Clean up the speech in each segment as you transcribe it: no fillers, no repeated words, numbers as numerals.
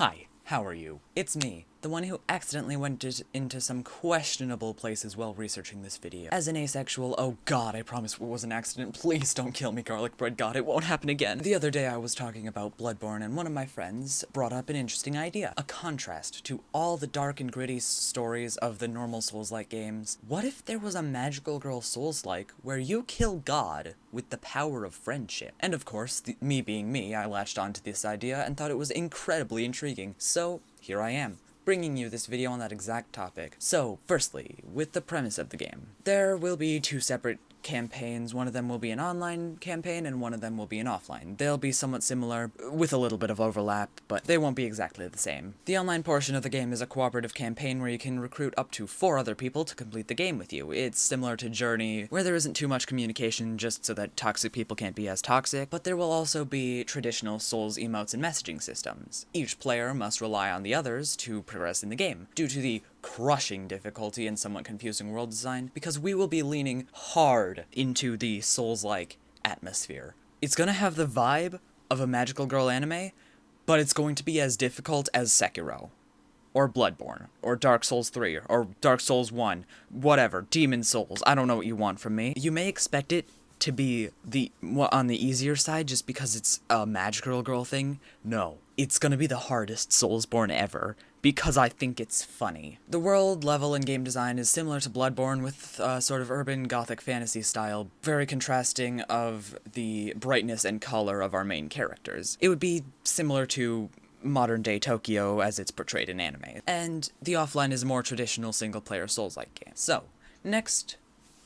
Hi, how are you? It's me, the one who accidentally went into some questionable places while researching this video. As an asexual, oh god, I promise it was an accident. Please don't kill me, garlic bread god, it won't happen again. The other day I was talking about Bloodborne and one of my friends brought up an interesting idea. A contrast to all the dark and gritty stories of the normal Souls-like games. What if there was a Magical Girl Souls-like where you kill God with the power of friendship? And of course, me being me, I latched onto this idea and thought it was incredibly intriguing. So, here I am, bringing you this video on that exact topic. So, firstly, with the premise of the game. There will be two separate campaigns. One of them will be an online campaign and one of them will be an offline. They'll be somewhat similar, with a little bit of overlap, but they won't be exactly the same. The online portion of the game is a cooperative campaign where you can recruit up to 4 other people to complete the game with you. It's similar to Journey, where there isn't too much communication just so that toxic people can't be as toxic, but there will also be traditional Souls emotes and messaging systems. Each player must rely on the others to progress in the game, due to the crushing difficulty and somewhat confusing world design, because we will be leaning hard into the Souls-like atmosphere. It's gonna have the vibe of a Magical Girl anime, but it's going to be as difficult as Sekiro, or Bloodborne, or Dark Souls 3, or Dark Souls 1, whatever, Demon Souls, I don't know what you want from me. You may expect it to be on the easier side just because it's a Magical Girl thing. No, it's gonna be the hardest Soulsborne ever, because I think it's funny. The world, level, and game design is similar to Bloodborne, with a sort of urban gothic fantasy style, very contrasting of the brightness and color of our main characters. It would be similar to modern-day Tokyo as it's portrayed in anime. And the offline is a more traditional single-player Souls-like game. So, next,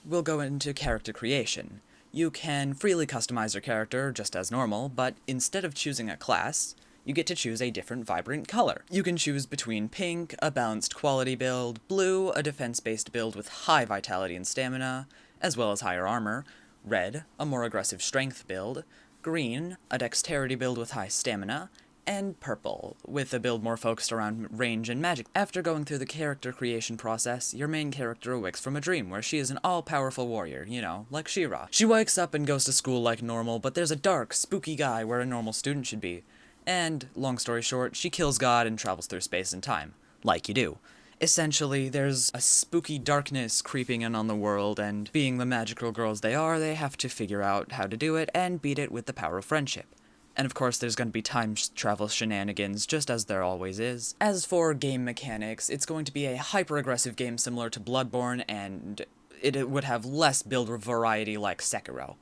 we'll go into character creation. You can freely customize your character just as normal, but instead of choosing a class, you get to choose a different vibrant color. You can choose between pink, a balanced quality build, blue, a defense-based build with high vitality and stamina, as well as higher armor, red, a more aggressive strength build, green, a dexterity build with high stamina, and purple, with a build more focused around range and magic. After going through the character creation process, your main character awakes from a dream where she is an all-powerful warrior, you know, like She-Ra. She wakes up and goes to school like normal, but there's a dark, spooky guy where a normal student should be. And, long story short, she kills God and travels through space and time. Like you do. Essentially, there's a spooky darkness creeping in on the world, and being the magical girls they are, they have to figure out how to do it and beat it with the power of friendship. And of course, there's going to be time travel shenanigans, just as there always is. As for game mechanics, it's going to be a hyper-aggressive game similar to Bloodborne, and it would have less build variety like Sekiro.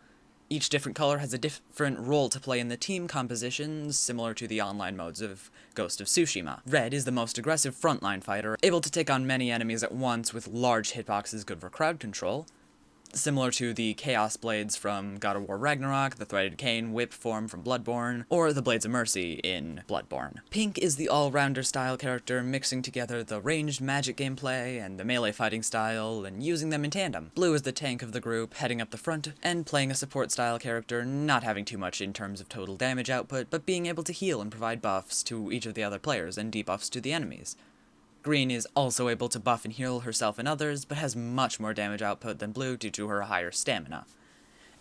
Each different color has a different role to play in the team compositions, similar to the online modes of Ghost of Tsushima. Red is the most aggressive frontline fighter, able to take on many enemies at once with large hitboxes good for crowd control, similar to the Chaos Blades from God of War Ragnarok, the Threaded Cane whip form from Bloodborne, or the Blades of Mercy in Bloodborne. Pink is the all-rounder style character, mixing together the ranged magic gameplay and the melee fighting style, and using them in tandem. Blue is the tank of the group, heading up the front, and playing a support style character, not having too much in terms of total damage output, but being able to heal and provide buffs to each of the other players, and debuffs to the enemies. Green is also able to buff and heal herself and others, but has much more damage output than Blue due to her higher stamina.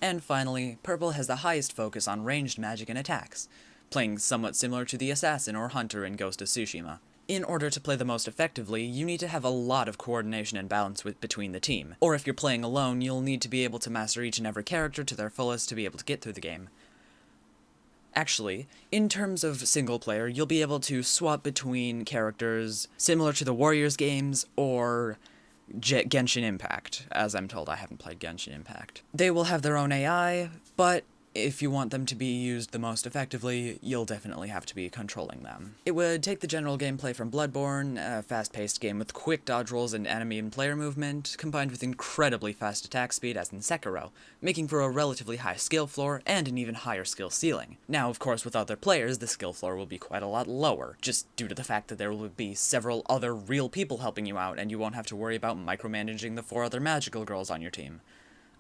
And finally, Purple has the highest focus on ranged magic and attacks, playing somewhat similar to the Assassin or Hunter in Ghost of Tsushima. In order to play the most effectively, you need to have a lot of coordination and balance between the team. Or if you're playing alone, you'll need to be able to master each and every character to their fullest to be able to get through the game. Actually, in terms of single player, you'll be able to swap between characters similar to the Warriors games or Genshin Impact, as I'm told. I haven't played Genshin Impact. They will have their own AI, but if you want them to be used the most effectively, you'll definitely have to be controlling them. It would take the general gameplay from Bloodborne, a fast-paced game with quick dodge rolls and enemy and player movement, combined with incredibly fast attack speed as in Sekiro, making for a relatively high skill floor and an even higher skill ceiling. Now, of course, with other players, the skill floor will be quite a lot lower, just due to the fact that there will be several other real people helping you out, and you won't have to worry about micromanaging the 4 other magical girls on your team.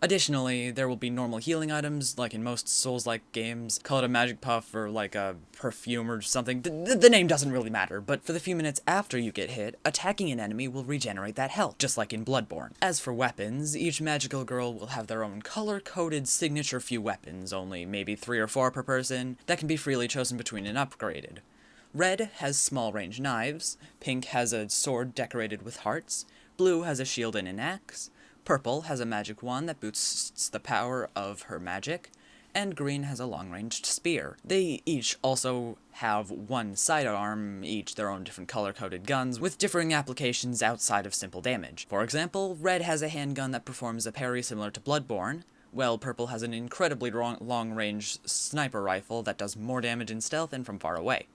Additionally, there will be normal healing items, like in most Souls-like games. Call it a magic puff or like a perfume or something. The name doesn't really matter, but for the few minutes after you get hit, attacking an enemy will regenerate that health, just like in Bloodborne. As for weapons, each magical girl will have their own color-coded signature few weapons, only maybe 3 or 4 per person, that can be freely chosen between and upgraded. Red has small-range knives, pink has a sword decorated with hearts, blue has a shield and an axe, purple has a magic wand that boosts the power of her magic, and green has a long-ranged spear. They each also have one sidearm, each their own different color-coded guns, with differing applications outside of simple damage. For example, red has a handgun that performs a parry similar to Bloodborne, while purple has an incredibly long-range sniper rifle that does more damage in stealth and from far away.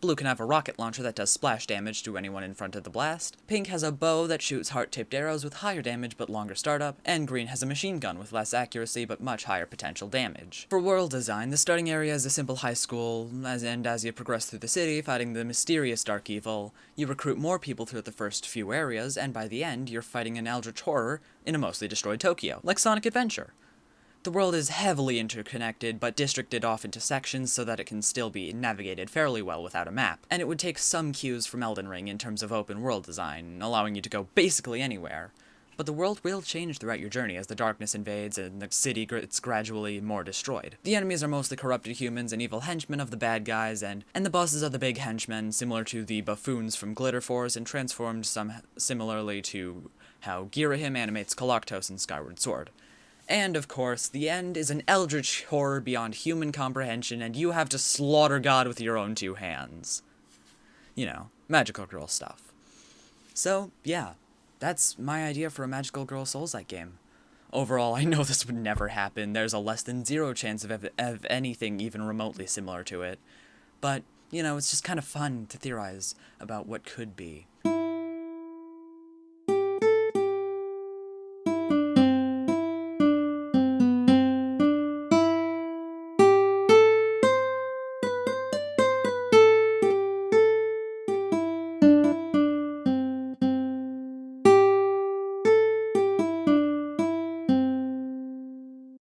Blue can have a rocket launcher that does splash damage to anyone in front of the blast. Pink has a bow that shoots heart-tipped arrows with higher damage but longer startup. And green has a machine gun with less accuracy but much higher potential damage. For world design, the starting area is a simple high school, and as you progress through the city, fighting the mysterious dark evil, you recruit more people throughout the first few areas, and by the end, you're fighting an eldritch horror in a mostly destroyed Tokyo, like Sonic Adventure. The world is heavily interconnected, but districted off into sections so that it can still be navigated fairly well without a map, and it would take some cues from Elden Ring in terms of open world design, allowing you to go basically anywhere. But the world will change throughout your journey as the darkness invades and the city gets gradually more destroyed. The enemies are mostly corrupted humans and evil henchmen of the bad guys, and the bosses are the big henchmen, similar to the buffoons from Glitter Force and transformed similarly to how Girahim animates Koloktos in Skyward Sword. And, of course, the end is an eldritch horror beyond human comprehension, and you have to slaughter God with your own two hands. You know, Magical Girl stuff. So, yeah, that's my idea for a Magical Girl Souls-like game. Overall, I know this would never happen. There's a less than zero chance of anything even remotely similar to it. But, you know, it's just kind of fun to theorize about what could be.